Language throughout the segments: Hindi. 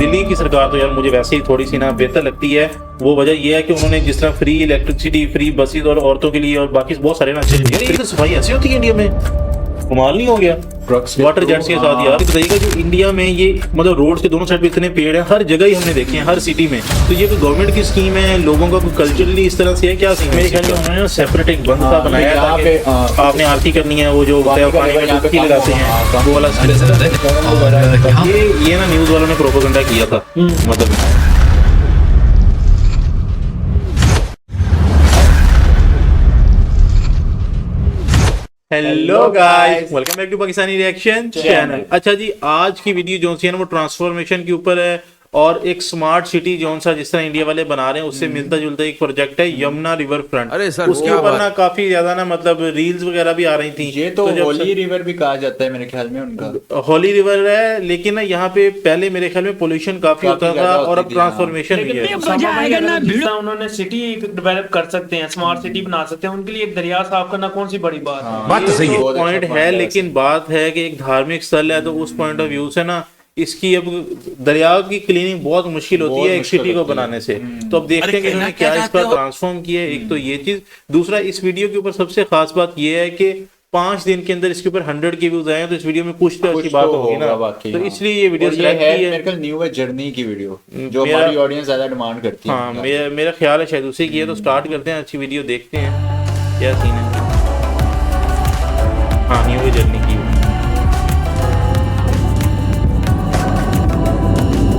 दिल्ली की सरकार तो यार मुझे वैसे ही थोड़ी सी ना बेहतर लगती है। वो वजह यह है कि उन्होंने जिस तरह फ्री इलेक्ट्रिसिटी, फ्री बसेस और औरतों के लिए और बाकी बहुत सारे ना अच्छे यार, ये तो सफाई ऐसी होती है इंडिया में, कमाल नहीं हो गया वाटर जेट्स के साथ। यार बताइएगा जो इंडिया में ये मतलब रोड के दोनों साइड पे इतने पेड़ हैं, हर जगह ही हमने देखे हैं, हर सिटी में। तो ये कोई गवर्नमेंट की स्कीम है, लोगों का कोई कल्चरली इस तरह से है क्या? मेरे ख्याल में उन्होंने सेपरेट एक बंद सा बनाया है, आपने आरती करनी है, वो जो पानी में डुबकी लगाते हैं वो वाला। ये ना न्यूज वालों ने प्रोपेगेंडा किया था मतलब। Hello guys, welcome back to Pakistani reaction channel. अच्छा जी, आज की वीडियो जो है ना वो ट्रांसफॉर्मेशन के ऊपर है और एक स्मार्ट सिटी जो सा जिस तरह इंडिया वाले बना रहे हैं उससे मिलता जुलता एक प्रोजेक्ट है यमुना रिवर फ्रंट। अरे सर, उसके ऊपर ना काफी ज्यादा ना मतलब रील्स वगैरह भी आ रही थी। ये तो होली रिवर भी कहा जाता है मेरे ख्याल में उनका। होली रिवर है, लेकिन ना यहाँ पे पहले मेरे ख्याल में पोल्यूशन काफी होता था और अब ट्रांसफॉर्मेशन भी है। उन्होंने सिटी डेवलप कर सकते हैं, स्मार्ट सिटी बना सकते हैं, उनके लिए एक दरिया साफ करना कौन सी बड़ी बात है। बात तो सही है, पॉइंट है, लेकिन बात है कि एक धार्मिक स्थल है तो उस पॉइंट ऑफ व्यू से ना इसकी अब दरिया की क्लीनिंग बहुत मुश्किल होती है एक सिटी को बनाने से। तो अब देखते हैं कि इन्होंने क्या इस पर ट्रांसफॉर्म किया है। एक तो ये चीज, दूसरा इस वीडियो के ऊपर सबसे खास बात ये है कि 5 दिन के अंदर इसके ऊपर 100 के व्यूज आए हैं, तो इस वीडियो में कुछ तो अच्छी बात होगी ना। तो इसलिए ये वीडियो सिलेक्ट की है। मेरे ख्याल न्यू है जर्नी की वीडियो जो हमारी ऑडियंस ज्यादा डिमांड करती है। हाँ, मेरा ख्याल है शायद उसी की है। तो स्टार्ट करते हैं, अच्छी वीडियो देखते हैं क्या सीन है। हाँ, न्यू है जर्नी की।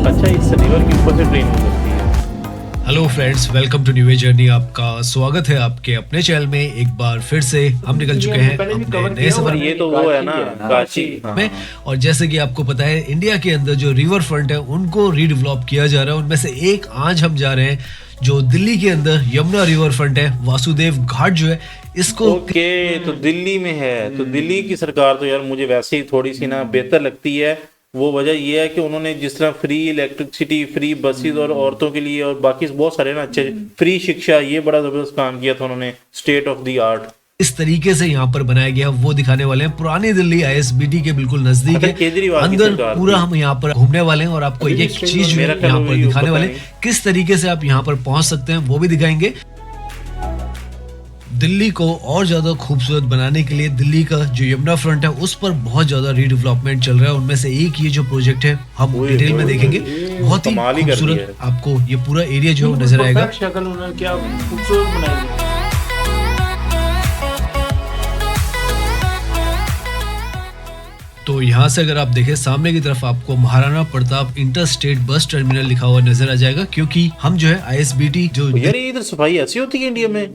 अच्छा, इस रिवर के ऊपर से ट्रेन हो सकती है। Hello friends, welcome to new way journey. आपका स्वागत है आपके अपने चैनल में। एक बार फिर से हम निकल चुके हैं अपने नए सफर। ये तो वो है ना काशी में। और जैसे कि आपको पता है, इंडिया के अंदर जो रिवर फ्रंट है उनको रीडेवलप किया जा रहा है। उनमें से एक आज हम जा रहे हैं जो दिल्ली के अंदर यमुना रिवर फ्रंट है, वासुदेव घाट जो है इसको। ओके, तो दिल्ली में है। तो दिल्ली की सरकार तो यार मुझे वैसे ही थोड़ी सी ना बेहतर लगती है। वो वजह ये है कि उन्होंने जिस तरह फ्री इलेक्ट्रिसिटी, फ्री बसेस और औरतों के लिए और बाकी बहुत सारे ना अच्छे, फ्री शिक्षा, ये बड़ा जबरदस्त काम किया था उन्होंने, स्टेट ऑफ द आर्ट। इस तरीके से यहाँ पर बनाया गया वो दिखाने वाले हैं। पुरानी दिल्ली आईएसबीटी के बिल्कुल नजदीक है। केजरीवाल अंदर पूरा हम यहाँ पर घूमने वाले हैं और आपको एक चीज यहाँ पर दिखाने वाले हैं, किस तरीके से आप यहाँ पर पहुंच सकते हैं वो भी दिखाएंगे। दिल्ली को और ज्यादा खूबसूरत बनाने के लिए दिल्ली का जो यमुना फ्रंट है उस पर बहुत ज्यादा रीडेवलपमेंट चल रहा है। उनमें से एक ये जो प्रोजेक्ट है हम डिटेल में देखेंगे। बहुत ही खूबसूरत आपको ये पूरा एरिया जो नजर आएगा। शक्ल उन्होंने क्या खूबसूरत बनाई है। तो यहाँ से अगर आप देखें सामने की तरफ आपको Maharana Pratap inter state bus terminal लिखा हुआ नजर आ जाएगा, क्योंकि हम जो है आईएसबीटी जो यार इधर सफाई ऐसी होती है इंडिया में,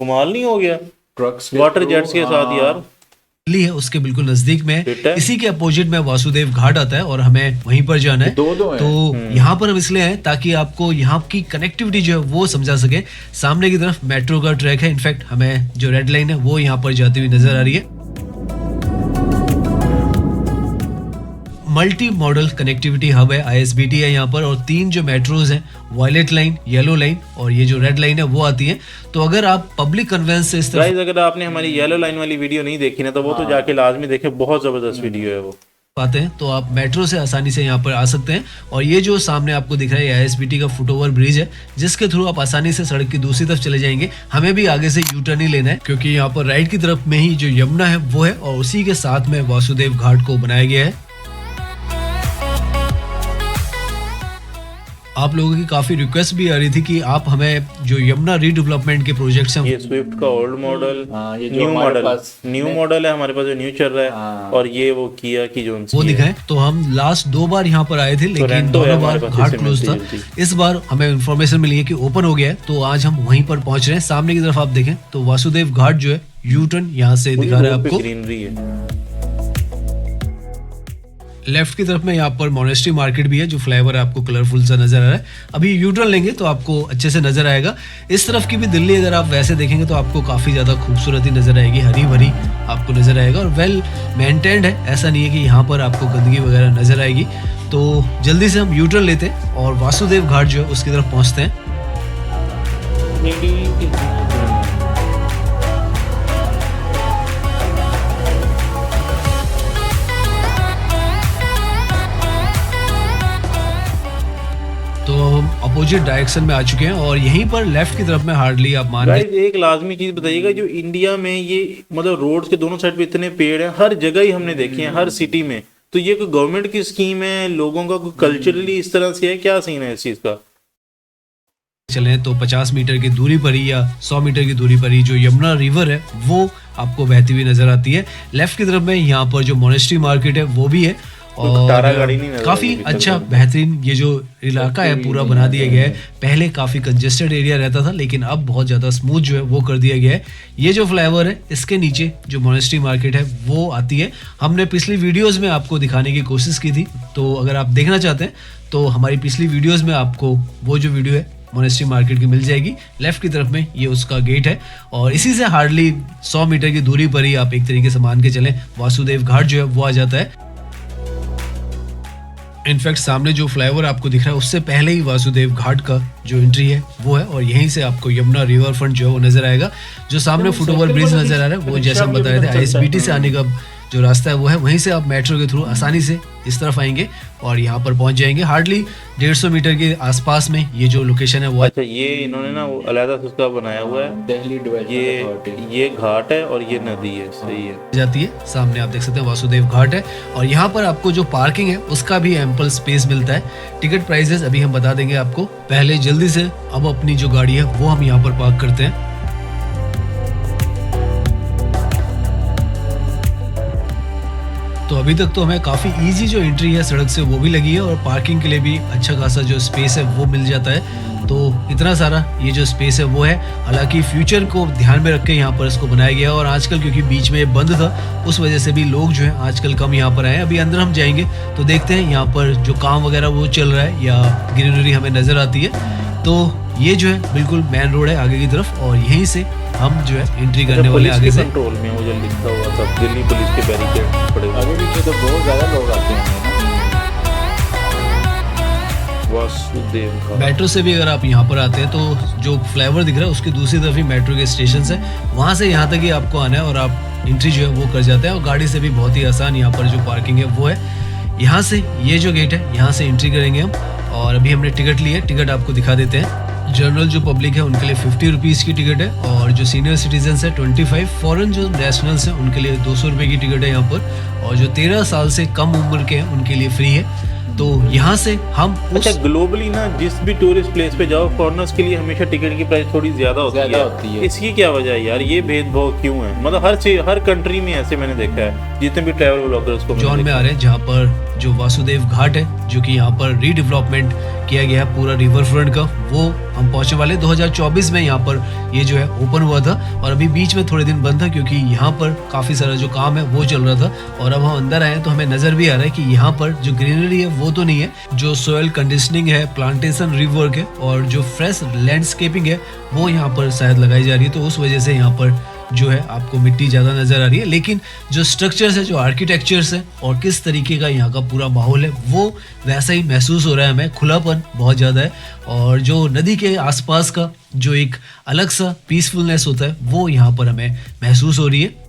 कमाल नहीं हो गया ट्रक्स वाटर जेट्स के साथ। यार दिल्ली है उसके बिल्कुल नजदीक में, इसी के अपोजिट में वासुदेव घाट आता है और हमें वहीं पर जाना है। तो यहाँ पर हम इसलिए हैं ताकि आपको यहाँ की कनेक्टिविटी जो है वो समझा सके। सामने की तरफ मेट्रो का ट्रैक है, इनफैक्ट हमें जो रेड लाइन है वो यहाँ पर जाती हुई नजर आ रही है। मल्टी मॉडल कनेक्टिविटी हब है, आईएसबीटी है यहाँ पर, और 3 जो मेट्रोज हैं, वायलेट लाइन, येलो लाइन और ये जो रेड लाइन है वो आती है। तो अगर आप पब्लिक कन्वेंस से इस तरह, अगर आपने हमारी येलो लाइन वाली वीडियो नहीं देखी ना तो वो तो जाके लाजमी देखें, बहुत जबरदस्त वीडियो है वो। पाते हैं तो आप मेट्रो से आसानी से यहाँ पर आ सकते हैं। और ये जो सामने आपको दिख रहा है आईएसबीटी का फुटओवर ब्रिज है, जिसके थ्रू आप आसानी से सड़क की दूसरी तरफ चले जाएंगे। हमें भी आगे से यू टर्न ही लेना है, क्योंकि यहाँ पर राइट की तरफ में ही जो यमुना है वो है और उसी के साथ में वासुदेव घाट को बनाया गया है। आप लोगों की काफी रिक्वेस्ट भी आ रही थी कि आप हमें जो यमुना रीडेवलपमेंट के प्रोजेक्ट्स हैं, ये स्विफ्ट का ओल्ड मॉडल, न्यू मॉडल है हमारे पास जो न्यू चल रहा है, और ये वो किया की जो वो दिखाएं। तो हम लास्ट 2 बार यहाँ पर आए थे, लेकिन दोनों बार घाट क्लोज था। इस बार हमें इन्फॉर्मेशन मिली है कि ओपन हो गया है, तो आज हम वहीं पर पहुंच रहे हैं। सामने की तरफ आप देखें तो वासुदेव घाट जो है यू टर्न यहाँ से दिखा रहा है आपको। ग्रीनरी है। लेफ्ट की तरफ में यहाँ पर मोनेस्ट्री मार्केट भी है, जो फ्लेवर आपको कलरफुल सा नजर आ रहा है। अभी यू टर्न लेंगे तो आपको अच्छे से नजर आएगा। इस तरफ की भी दिल्ली अगर आप वैसे देखेंगे तो आपको काफी ज्यादा खूबसूरती नजर आएगी, हरी भरी आपको नजर आएगा और वेल मेंटेन्ड है। ऐसा नहीं है कि यहाँ पर आपको गंदगी वगैरह नजर आएगी। तो जल्दी से हम यू टर्न लेते हैं और वासुदेव घाट जो है उसकी तरफ पहुंचते हैं। अपोजिट डायरेक्शन में आ चुके हैं और यहीं पर लेफ्ट की तरफ में हार्डली आप मान गाइस एक लाजमी चीज बताइएगा, जो इंडिया में ये मतलब रोड्स के दोनों साइड पे इतने पेड़ हैं, हर जगह ही हमने देखे हैं, हर सिटी में, तो ये कोई गवर्नमेंट की स्कीम है, लोगों का कोई कल्चरली इस तरह से है, क्या सीन है इस चीज का? चलें तो 50 मीटर की दूरी पर ही या 100 मीटर की दूरी पर ही जो यमुना रिवर है वो आपको बहती हुई नजर आती है। लेफ्ट की तरफ में यहाँ पर जो मोनेस्ट्री मार्केट है वो भी है तारा गाड़ी और नहीं नजर काफी आ रही अच्छा बेहतरीन ये जो इलाका है पूरा बना दिया गया है। पहले काफी कंजेस्टेड एरिया रहता था लेकिन अब बहुत ज्यादा स्मूथ जो है वो कर दिया गया है। ये जो फ्लाईओवर है इसके नीचे जो मोनेस्ट्री मार्केट है वो आती है। हमने पिछली वीडियोस में आपको दिखाने की कोशिश की थी, तो अगर आप देखना चाहते हैं तो हमारी पिछली वीडियोस में आपको वो जो वीडियो है मोनेस्ट्री मार्केट की मिल जाएगी। लेफ्ट की तरफ में ये उसका गेट है और इसी से हार्डली 100 मीटर की दूरी पर ही आप एक तरीके से मान के चलें वासुदेव घाट जो है वो आ जाता है। इनफैक्ट सामने जो फ्लाईओवर आपको दिख रहा है उससे पहले ही वासुदेव घाट का जो एंट्री है वो है और यहीं से आपको यमुना रिवर फ्रंट जो है वो नजर आएगा। जो सामने फुटओवर ब्रिज नजर आ रहा है वो जैसे हम बताए थे ISBT से आने का जो रास्ता है वो है, वहीं से आप मेट्रो के थ्रू आसानी से इस तरफ आएंगे और यहाँ पर पहुंच जाएंगे। हार्डली 150 मीटर के आसपास में ये जो लोकेशन है वो अच्छा, ये इन्होंने ना वो अलग से उसका बनाया हुआ है, दिल्ली डेवलपमेंट ये घाट है और ये नदी है, सही है। जाती है। सामने आप देख सकते हैं वासुदेव घाट है और यहाँ पर आपको जो पार्किंग है उसका भी एम्पल स्पेस मिलता है। टिकट प्राइसेस अभी हम बता देंगे आपको, पहले जल्दी से अब अपनी जो गाड़ी है वो हम यहाँ पर पार्क करते हैं। तो अभी तक तो हमें काफ़ी इजी जो एंट्री है सड़क से वो भी लगी है और पार्किंग के लिए भी अच्छा खासा जो स्पेस है वो मिल जाता है। तो इतना सारा ये जो स्पेस है वो है। हालांकि फ्यूचर को ध्यान में रख के यहाँ पर इसको बनाया गया और आजकल क्योंकि बीच में बंद था उस वजह से भी लोग जो है आजकल कम यहाँ पर आए। अभी अंदर हम जाएंगे तो देखते हैं यहाँ पर जो काम वगैरह वो चल रहा है या ग्रीनरी हमें नज़र आती है। तो ये जो है बिल्कुल मेन रोड है आगे की तरफ और यहीं से हम जो है एंट्री करने वाले आगे से। कंट्रोल में वो जो लिखा हुआ था दिल्ली पुलिस के बैरिकेड पड़े हुए, आगे पीछे तो बहुत ज्यादा लोग आते हैं। वासुदेव घाट। मेट्रो से भी अगर आप यहाँ पर आते हैं तो जो फ्लाईओवर दिख रहा है उसकी दूसरी तरफ ही मेट्रो के स्टेशन है, वहाँ से यहाँ तक ही आपको आना है और आप एंट्री जो है वो कर जाते हैं और गाड़ी से भी बहुत ही आसान यहाँ पर जो पार्किंग है वो है। यहाँ से ये जो गेट है यहाँ से एंट्री करेंगे हम और अभी हमने टिकट ली है, टिकट आपको दिखा देते हैं। जनरल जो पब्लिक है उनके लिए 50 रुपीज़ की टिकट है और जो सीनियर सिटीजन है 25, फॉरेन जो नेशनल्स हैं उनके लिए 200 रुपये की टिकट है यहाँ पर और जो 13 साल से कम उम्र के हैं उनके लिए फ्री है। तो यहाँ से हम अच्छा, ग्लोबली ना जिस भी टूरिस्ट प्लेस पे जाओ फॉरेनर्स के लिए हमेशा टिकट की प्राइस थोड़ी ज्यादा होती है। इसकी क्या वजह है यार, ये भेदभाव क्यों है? मतलब हर कंट्री में ऐसे मैंने देखा है जितने भी ट्रैवल ब्लॉगर्स को जॉन में आ रहे हैं जहाँ पर जो वासुदेव घाट है जो कि यहाँ पर रीडेवलपमेंट किया गया है पूरा रिवर फ्रंट का, वो हम पहुंचने वाले 2024 में यहाँ पर ये जो है ओपन हुआ था और अभी बीच में थोड़े दिन बंद था क्योंकि यहाँ पर काफ़ी सारा जो काम है वो चल रहा था और अब हम अंदर आए तो हमें नज़र भी आ रहा है कि यहाँ पर जो ग्रीनरी है वो तो नहीं है, जो सोयल कंडीशनिंग है, प्लांटेशन रिवर्क है और जो फ्रेश लैंडस्केपिंग है वो यहाँ पर शायद लगाई जा रही है। तो उस वजह से यहाँ पर जो है आपको मिट्टी ज़्यादा नज़र आ रही है, लेकिन जो स्ट्रक्चर्स है, जो आर्किटेक्चर्स है और किस तरीके का यहाँ का पूरा माहौल है वो वैसा ही महसूस हो रहा है हमें। खुलापन बहुत ज़्यादा है और जो नदी के आसपास का जो एक अलग सा पीसफुलनेस होता है वो यहाँ पर हमें महसूस हो रही है।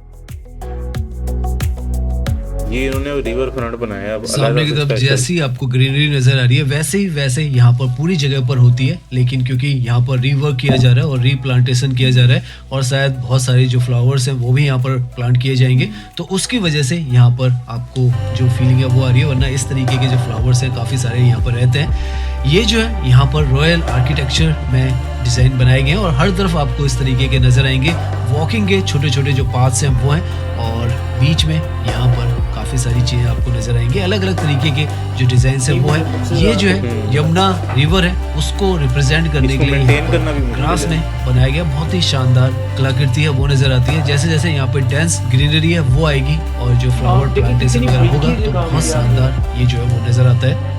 ये इन्होंने रिवर फ्रंट बनाया है। सामने की तरफ जैसी आपको ग्रीनरी नजर आ रही है वैसे ही यहाँ पर पूरी जगह पर होती है, लेकिन क्योंकि यहाँ पर रीवर्क किया जा रहा है और रीप्लांटेशन किया जा रहा है और शायद बहुत सारे जो फ्लावर्स हैं वो भी यहाँ पर प्लांट किए जाएंगे तो उसकी वजह से यहाँ पर आपको जो फीलिंग है वो आ रही है, वरना इस तरीके के जो फ्लावर्स हैं काफ़ी सारे यहाँ पर रहते हैं। ये जो है यहाँ पर रॉयल आर्किटेक्चर में डिज़ाइन बनाए गए हैं और हर तरफ आपको इस तरीके के नज़र आएंगे। वॉकिंग के छोटे छोटे जो पाथ्स हैं वो हैं और बीच में यहाँ पर काफ़ी सारी चीज़ें आपको नज़र आएंगी, अलग अलग तरीके के जो डिज़ाइन है वो है। ये जो है यमुना रिवर है उसको रिप्रेजेंट करने के लिए ग्रास में बनाया गया बहुत ही शानदार कलाकृति है वो नज़र आती है। जैसे जैसे यहाँ पर डेंस ग्रीनरी है वो आएगी और जो फ्लावर प्लांटेशन वगैरह होगा तो बहुत शानदार ये जो है वो नज़र आता है।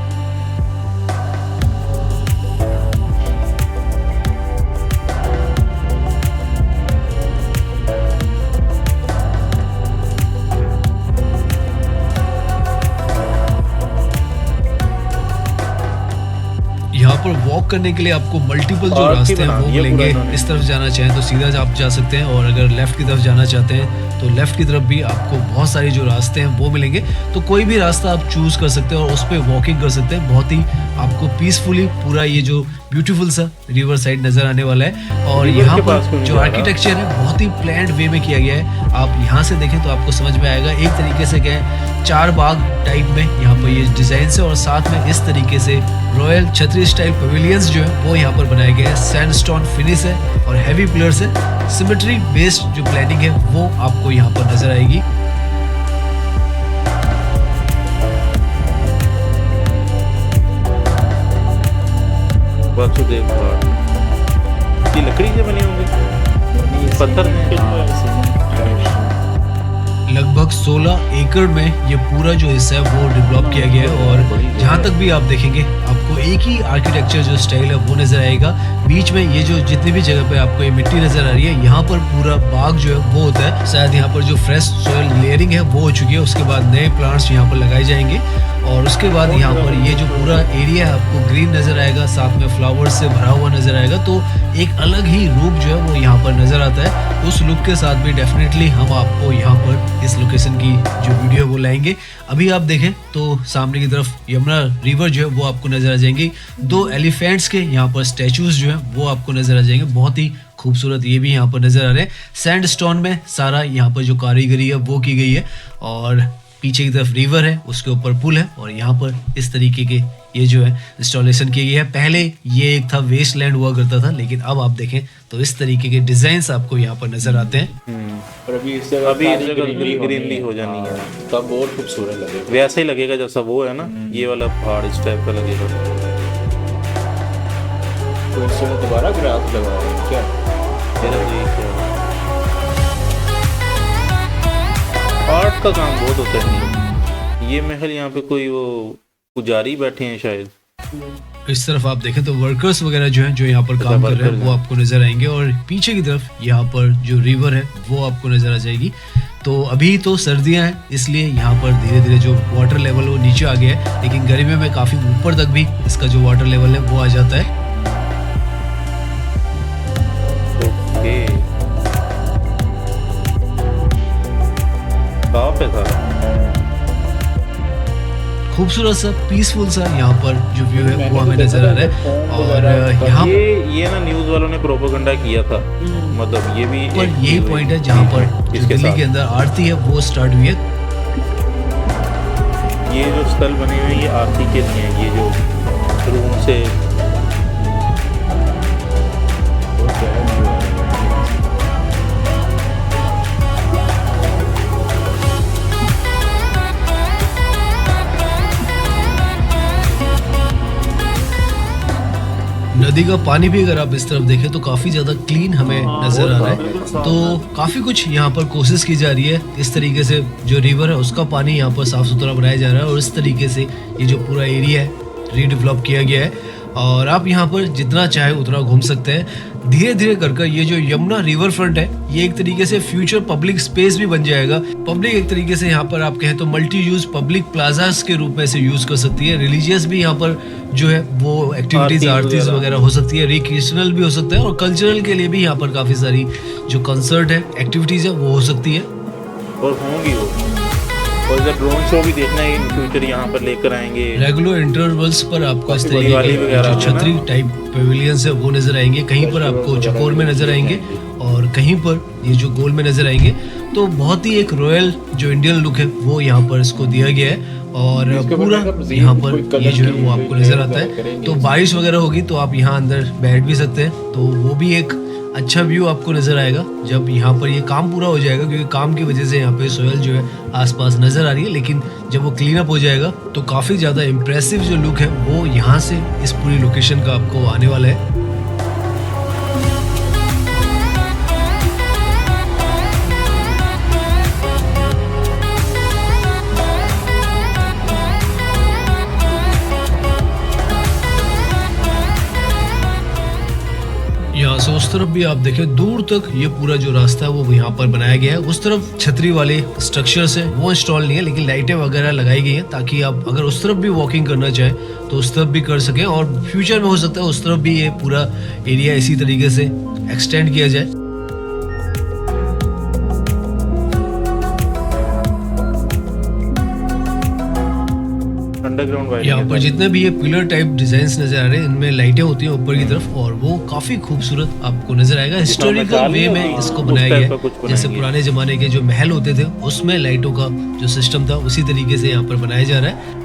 पर वॉक करने के लिए आपको मल्टीपल जो और रास्ते की हैं बना वो दी है मिलेंगे। पूरा इन्होंने। इस तरफ जाना चाहें तो सीधा आप जा सकते हैं, और अगर लेफ्ट की तरफ जाना चाहते हैं तो लेफ्ट की तरफ भी आपको बहुत सारे जो रास्ते हैं वो मिलेंगे। तो कोई भी रास्ता आप चूज कर सकते हैं और उस पर वॉकिंग कर सकते हैं। बहुत ही आपको पीसफुली पूरा ये जो ब्यूटीफुल सा रिवर साइड नजर आने वाला है। और रिवर यहाँ के पास पर क्यों नहीं जो जा रहा? आर्किटेक्चर है बहुत ही प्लान्ड वे में किया गया है। आप यहाँ से देखें तो आपको समझ में आएगा। एक तरीके से कहें चार बाग टाइप में यहाँ पर ये डिजाइन है, और साथ में इस तरीके से रॉयल छतरी स्टाइल पवेलियंस जो है वो यहाँ पर बनाए गए हैं। सैंडस्टोन फिनिश है और हैवी पिलर्स है। सिमेट्री बेस्ड जो प्लानिंग है वो आपको यहाँ पर नजर आएगी। वासुदेव घाट ये लकड़ी से बने होंगे, पत्थर लगभग 16 एकड़ में ये पूरा जो हिस्सा है वो डेवलप किया गया है। और जहाँ तक भी आप देखेंगे आपको एक ही आर्किटेक्चर जो स्टाइल है वो नजर आएगा। बीच में ये जो जितनी भी जगह पे आपको ये मिट्टी नजर आ रही है, यहाँ पर पूरा बाग जो है वो होता है। शायद यहाँ पर जो फ्रेश सोयल लेयरिंग है वो हो चुकी है। उसके बाद नए प्लांट्स यहाँ पर लगाए जाएंगे, और उसके बाद यहाँ पर ये जो पूरा एरिया है आपको ग्रीन नजर आएगा, साथ में फ्लावर्स से भरा हुआ नजर आएगा। तो एक अलग ही रूप जो है वो यहाँ पर नजर आता है। उस लुक के साथ भी डेफिनेटली हम आपको यहाँ पर इस लोकेशन की जो वीडियो वो लाएंगे। अभी आप देखें तो सामने की तरफ यमुना रिवर जो है वो आपको नजर आ जाएंगी। 2 एलिफेंट्स के यहाँ पर स्टैचूज जो है वो आपको नजर आ जाएंगे। बहुत ही खूबसूरत ये भी यहाँ पर नजर आ रहे हैं। सैंडस्टोन में सारा यहाँ पर जो कारीगरी है वो की गई है, और पीछे की तरफ रिवर है, उसके ऊपर पुल है, और यहाँ पर इस तरीके के ये जो है इंस्टॉलेशन किया गया है। पहले ये एक था वेस्ट लैंड हुआ करता था, लेकिन अब आप देखें तो इस तरीके के डिजाइन्स आपको यहाँ पर नजर आते हैं। और अभी इस जगह ग्रीनरी हो जानी है, तब और खूबसूरत लगेगा। वैसे ही लगेगा जैसा वो है ना, ये वाला पहाड़ इस टाइप का लगेगा। तो इस जगह दोबारा ग्राफ लगा रहे हैं क्या? मेरा तो यही ख्याल है। आर्ट का काम बहुत होता है। ये महल यहाँ पे कोई वो पुजारी बैठे हैं शायद। इस तरफ आप देखें तो वर्कर्स वगैरह जो हैं जो यहाँ पर काम कर रहे हैं वो आपको नजर आएंगे, और पीछे की तरफ यहाँ पर जो रिवर है वो आपको नजर आ जाएगी। तो अभी तो सर्दियां हैं, इसलिए यहाँ पर धीरे धीरे जो वाटर लेवल वो नीचे आ गया है, लेकिन गर्मियों में काफी ऊपर तक भी इसका जो वाटर लेवल है वो आ जाता है। ओके, साफ है सारा। खूबसूरत सा पीसफुल सा यहाँ पर जो व्यू है वो हमें नजर आ रहा है। और यहाँ ये ना न्यूज वालों ने प्रोपेगेंडा किया था, मतलब ये भी पर यही पॉइंट है जहाँ पर जो दिल्ली के अंदर आरती है वो स्टार्ट हुई है। ये जो स्थल बने हुए हैं ये आरती के लिए हैं। ये जो रूम से नदी का पानी भी अगर आप इस तरफ देखें तो काफी ज्यादा क्लीन हमें नजर आ रहा है। तो काफी कुछ यहाँ पर कोशिश की जा रही है इस तरीके से जो रिवर है उसका पानी यहाँ पर साफ सुथरा बनाया जा रहा है, और इस तरीके से ये जो पूरा एरिया है रीडेवलप किया गया है, और आप यहाँ पर जितना चाहे उतना घूम सकते हैं। धीरे धीरे कर ये जो यमुना रिवर फ्रंट है ये एक तरीके से फ्यूचर पब्लिक स्पेस भी बन जाएगा। पब्लिक एक तरीके से यहाँ पर आप कहें तो मल्टी यूज पब्लिक प्लाजास के रूप में से यूज कर सकती है। रिलीजियस भी यहाँ पर जो है वो एक्टिविटीज आरतीज वगैरह हो सकती है, रिक्रिएशनल भी हो सकता है, और कल्चरल के लिए भी यहाँ पर काफी सारी जो कंसर्ट है एक्टिविटीज है वो हो सकती है और होंगी वो। और इधर ड्रोन शो भी देखना है इन फ्यूचर यहाँ पर लेकर आएंगे। रेगुलर इंटरवल्स पर आपको इस तरीके दिवाली के वगैरह जो छतरी टाइप पेविलियंस है वो नजर आएंगे। कहीं पर आपको चकोर में नजर आएंगे और कहीं पर ये जो गोल में नजर आएंगे। तो बहुत ही एक रॉयल जो इंडियन लुक है वो यहाँ पर इसको दिया गया है, और पूरा यहाँ पर ये जो है वो आपको नजर आता है। तो बारिश वगैरह होगी तो आप यहाँ अंदर बैठ भी सकते हैं, तो वो भी एक अच्छा व्यू आपको नजर आएगा जब यहाँ पर ये काम पूरा हो जाएगा, क्योंकि काम की वजह से यहाँ पे सोयल जो है आसपास नजर आ रही है, लेकिन जब वो क्लीन अप हो जाएगा तो काफी ज्यादा इम्प्रेसिव जो लुक है वो यहाँ से इस पूरी लोकेशन का आपको आने वाला है। यहाँ उस तरफ भी आप देखें दूर तक ये पूरा जो रास्ता है वो यहाँ पर बनाया गया है। उस तरफ छतरी वाले स्ट्रक्चर्स है वो इंस्टॉल नहीं है, लेकिन लाइटें वगैरह लगाई गई हैं ताकि आप अगर उस तरफ भी वॉकिंग करना चाहें तो उस तरफ भी कर सकें, और फ्यूचर में हो सकता है उस तरफ भी ये पूरा एरिया इसी तरीके से एक्सटेंड किया जाए। अंडरग्राउंड यहाँ पर जितने भी ये पिलर टाइप डिजाइन्स नजर आ रहे हैं इनमें लाइटें होती हैं ऊपर की तरफ, और वो काफी खूबसूरत आपको नजर आएगा। हिस्टोरिकल वे में इसको बनाया गया है, जैसे पुराने जमाने के जो महल होते थे उसमें लाइटों का जो सिस्टम था उसी तरीके से यहाँ पर बनाया जा रहा है।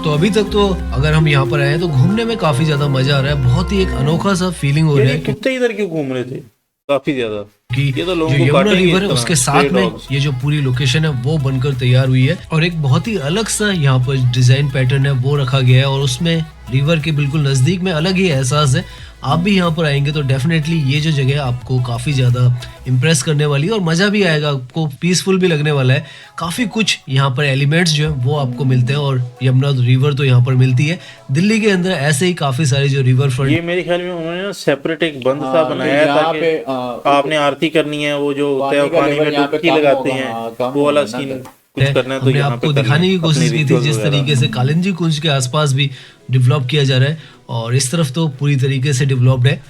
तो अभी तक तो अगर हम यहाँ पर आए हैं तो घूमने में काफी ज्यादा मजा आ रहा है, बहुत ही एक अनोखा सा फीलिंग हो रहा है। कुत्ते इधर क्यों घूम रहे थे काफी ज्यादा कि ये तो जो लोगों को यमुना काटेंगे रिवर है इतना, उसके साथ stray में dogs। ये जो पूरी लोकेशन है वो बनकर तैयार हुई है, और एक बहुत ही अलग सा यहाँ पर डिजाइन पैटर्न है वो रखा गया है, और उसमें रिवर के बिल्कुल नजदीक में अलग ही एहसास है। आप भी यहाँ पर आएंगे तो डेफिनेटली ये जो जगह है आपको काफी ज्यादा इम्प्रेस करने वाली है और मजा भी आएगा, आपको पीसफुल भी लगने वाला है। काफी कुछ यहाँ पर एलिमेंट्स जो है वो आपको मिलते हैं, और यमुना रिवर तो यहाँ पर मिलती है। दिल्ली के अंदर ऐसे ही काफी सारे जो रिवर फ्रंट, ये मेरे ख्याल में उन्होंने सेपरेट एक बंद सा बनाया है यहाँ ताकि पे आपने आरती करनी है, वो जो होता है पानी का पानी में level यहाँ पे डुबकी कम लगाते होगा, हैं, कम वो वाला होगा ना सीन तो। कुछ करना है तो हमने यहाँ आपको पे करना दिखाने है, की कोशिश अपने की थी rituals जिस वगैरह। तरीके से कालिंदी कुंज के आसपास भी डेवलप किया जा रहा है, और इस तरफ तो पूरी तरीके से डेवलप्ड है।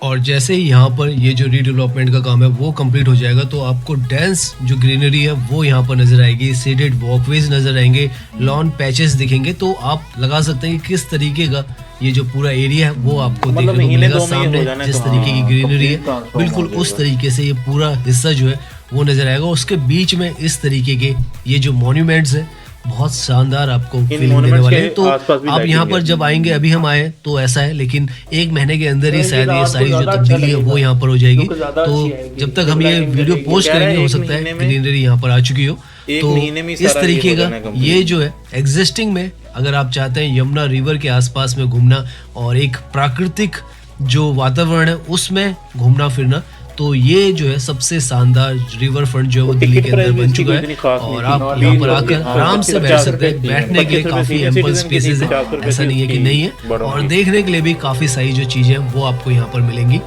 और जैसे ही यहाँ पर ये जो रीडेवलपमेंट का काम है वो कंप्लीट हो जाएगा तो आपको डेंस जो ग्रीनरी है वो यहाँ पर नजर आएगी, सीडेड वॉकवेज नजर आएंगे, लॉन पैचेस दिखेंगे, तो आप लगा सकते हैं कि किस तरीके का ये जो पूरा एरिया है वो आपको मतलब देखने को महीने मिलेगा। दो में ये हो सामने जाना है जिस तो तरीके की हाँ, ग्रीनरी है complete transform बिल्कुल हो उस जाएगा। तरीके से ये पूरा हिस्सा जो है वो नजर आएगा। उसके बीच में इस तरीके के ये जो मॉन्यूमेंट्स है बहुत शानदार आपको फीलिंग देने monuments वाले के हैं। तो आसपास भी आप lighting यहाँ पर है। जब आएंगे, अभी हम आए तो ऐसा है, लेकिन एक महीने के अंदर ही तो शायद ये आपको सारी जो ज्यादा तब्दीली है अच्छा वो यहाँ पर हो जाएगी। लगेगा, ज्यादा तो अच्छी आएगी। जब तक हम ये Lighting वीडियो करेंगे। पोस्ट कह रहा है करेंगे हो एक सकता है महीने में- ग्रीनरी यहाँ पर आ चुकी हो। एक तो महीने में ही इस सारा तरीके ये हो का जाना complete। ये जो है एग्जिस्टिंग में अगर आप चाहते हैं यमुना रिवर के आसपास में घूमना और एक प्राकृतिक जो वातावरण है उसमें घूमना फिरना, तो ये जो है सबसे शानदार रिवर फ्रंट जो है वो दिल्ली के अंदर बन चुका है, और आप यहाँ पर आकर आराम से बैठ सकते हैं। बैठने के लिए काफी एम्पल स्पेसेस है, ऐसा नहीं है कि नहीं है, और देखने के लिए भी काफी सारी जो चीजें हैं वो आपको यहाँ पर मिलेंगी।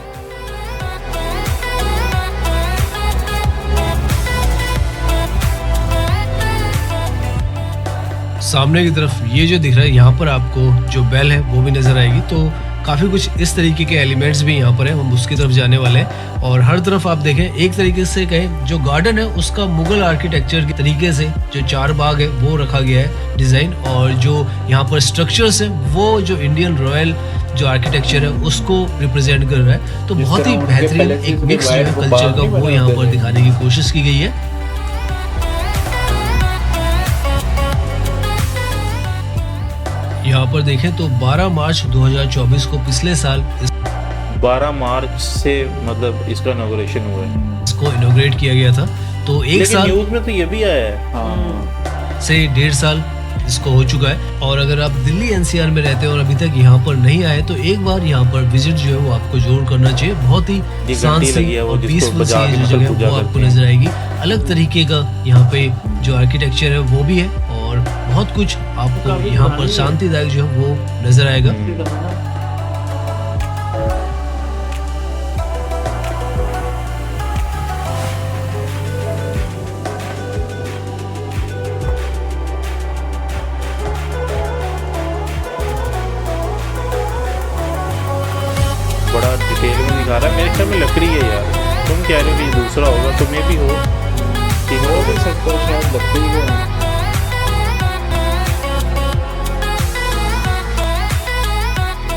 सामने की तरफ ये जो दिख रहा है यहाँ पर आपको जो बेल है वो भी नजर आएगी, तो काफी कुछ इस तरीके के एलिमेंट्स भी यहाँ पर है, हम उसकी तरफ जाने वाले हैं। और हर तरफ आप देखें एक तरीके से कहें जो गार्डन है उसका मुगल आर्किटेक्चर के तरीके से जो चार बाग है वो रखा गया है डिजाइन, और जो यहाँ पर स्ट्रक्चर्स है वो जो इंडियन रॉयल जो आर्किटेक्चर है उसको रिप्रेजेंट कर रहा है। तो बहुत ही बेहतरीन एक मिक्स जो है कल्चर का वो यहाँ पर दिखाने की कोशिश की गई है। यहाँ पर देखें तो 12 मार्च 2024 को पिछले साल 12 मार्च से मतलब इसका इनॉग्रेशन हुआ है, इसको इनोग्रेट किया गया था, तो एक लेकिन साल न्यूज में तो ये भी आया है। हाँ से 1.5 साल इसको हो चुका है। और अगर आप दिल्ली एनसीआर में रहते हैं और अभी तक यहाँ पर नहीं आए तो एक बार यहाँ पर विजिट जो है वो आपको जरूर करना चाहिए। बहुत ही घंटी शांत सी लगी है वो और जिसको पीसफुल सी बजा ये के जो जगह मतलब है वो पूजा आपको करते हैं। नजर आएगी। अलग तरीके का यहाँ पे जो आर्किटेक्चर है वो भी है, और बहुत कुछ आपको यहाँ पर शांतिदायक जो है वो नजर आएगा। बड़ा डिटेल में दिखा रहा है, मेरे ख्याल में लकड़ी है यार, तुम कह रहे हो कि ये दूसरा होगा, तो मे भी हो कि हो भी सकता है शायद लकड़ी का।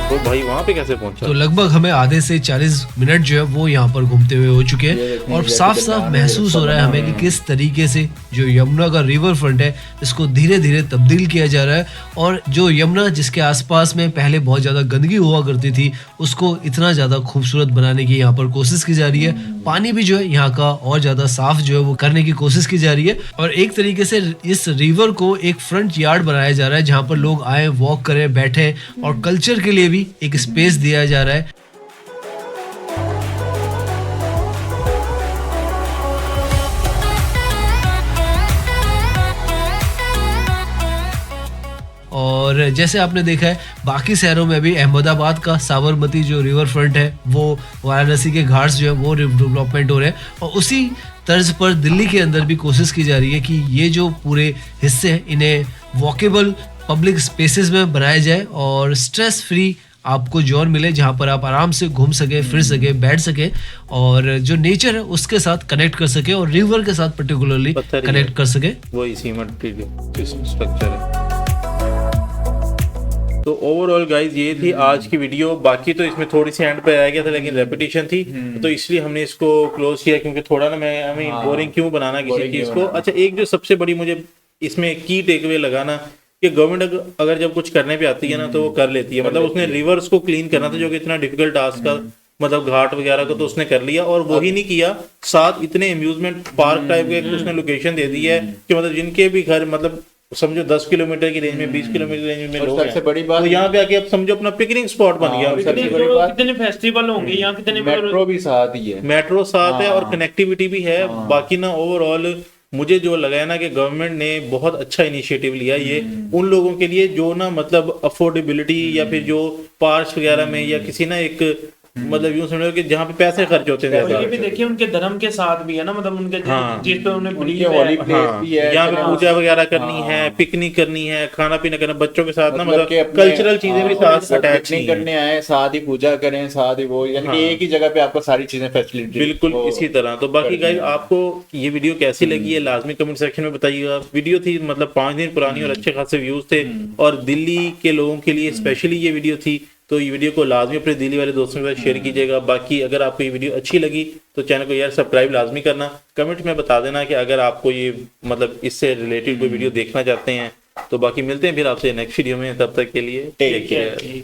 तो भाई वहाँ पे कैसे पहुंचा? तो लगभग हमें आधे से 40 मिनट जो है वो यहाँ पर घूमते हुए हो चुके ये हैं, देखिए और जैसे साफ कि साफ नाम महसूस हो रहा है हमें कि किस तरीके से जो यमुना का रिवर फ्रंट है इसको धीरे धीरे तब्दील किया जा रहा है। और जो यमुना जिसके आसपास में पहले बहुत ज़्यादा गंदगी हुआ करती थी उसको इतना ज़्यादा खूबसूरत बनाने की यहाँ पर कोशिश की जा रही है। पानी भी जो है यहाँ का और ज़्यादा साफ जो है वो करने की कोशिश की जा रही है, और एक तरीके से इस रिवर को एक फ्रंट यार्ड बनाया जा रहा है जहाँ पर लोग आए, वॉक करें, बैठे, और कल्चर के लिए भी एक स्पेस दिया जा रहा है। और जैसे आपने देखा है बाकी शहरों में भी अहमदाबाद का साबरमती जो रिवर फ्रंट है वो, वाराणसी के घाट्स जो है वो डेवलपमेंट हो रहे हैं, और उसी तर्ज पर दिल्ली के अंदर भी कोशिश की जा रही है कि ये जो पूरे हिस्से हैं इन्हें वॉकेबल पब्लिक स्पेसेस में बनाया जाए और स्ट्रेस फ्री आपको जोन मिले जहाँ पर आप आराम से घूम सके, फिर सके, बैठ सके और जो नेचर है उसके साथ कनेक्ट कर सके और रिवर के साथ पर्टिकुलरली कनेक्ट कर सके। वही सीमेंट स्ट्रक्चर है। तो ओवरऑल गाइज ये थी आज की वीडियो। बाकी तो इसमें थोड़ी सी एंड पे रह गया था लेकिन रेपिटेशन थी, तो इसलिए हमने इसको क्लोज किया क्योंकि थोड़ा ना मैं बोरिंग क्यों बनाना किसी चीज को। अच्छा, एक जो सबसे बड़ी मुझे इसमें की टेकअवे लगा ना कि गवर्नमेंट अगर जब कुछ करने पे आती है ना तो वो कर लेती है। मतलब उसने रिवर्स को क्लीन करना था जो कि इतना डिफिकल्ट टास्क था, मतलब घाट वगैरह को तो उसने कर लिया और वो ही नहीं किया, साथ इतने अम्यूजमेंट पार्क टाइप के उसने लोकेशन दे दी है कि मतलब जिनके भी घर मतलब समझो 10 किलोमीटर की रेंज में, 20 किलोमीटर की रेंज में लोग हैं, सबसे बड़ी बात तो यहाँ पे आके अब समझो अपना पिकनिक स्पॉट बन गया। कितने फेस्टिवल होंगे यहाँ, कितने मेट्रो भी साथ ही है, मेट्रो साथ है और कनेक्टिविटी भी है। बाकी ना ओवरऑल मुझे जो लगा है ना कि गवर्नमेंट ने बहुत अच्छा इनिशिएटिव लिया ये उन लोगों के लिए जो ना मतलब अफोर्डेबिलिटी या फिर जो पार्क्स वगैरह में या किसी ना एक मतलब यूं समझो कि जहाँ पे पैसे खर्च होते हैं ये भी देखिए उनके धर्म के साथ भी है ना, मतलब उनके जिस पे उन्हें उनके होली प्लेस भी है, यहाँ पे पूजा वगैरह करनी है, पिकनिक करनी है, खाना पीना करना, बच्चों के साथ ना मतलब कल्चरल चीजें भी साथ अटैच नहीं करने आए, साथ ही पूजा करें, साथ ही वो यानी कि एक ही जगह पे आपको सारी चीजें फैसिलिटी बिल्कुल इसी तरह। तो बाकी गाइस आपको ये वीडियो कैसी लगी है लाजमी कमेंट सेक्शन में बताइएगा। वीडियो थी मतलब 5 दिन पुरानी और अच्छे खासे व्यूज थे और दिल्ली के लोगों के लिए स्पेशली ये वीडियो थी, तो ये वीडियो को लाजमी अपने दिल्ली वाले दोस्तों के साथ शेयर कीजिएगा। बाकी अगर आपको ये वीडियो अच्छी लगी तो चैनल को यार सब्सक्राइब लाजमी करना, कमेंट में बता देना कि अगर आपको ये मतलब इससे रिलेटेड कोई वीडियो देखना चाहते हैं। तो बाकी मिलते हैं फिर आपसे नेक्स्ट वीडियो में, तब तक के लिए टेक केयर।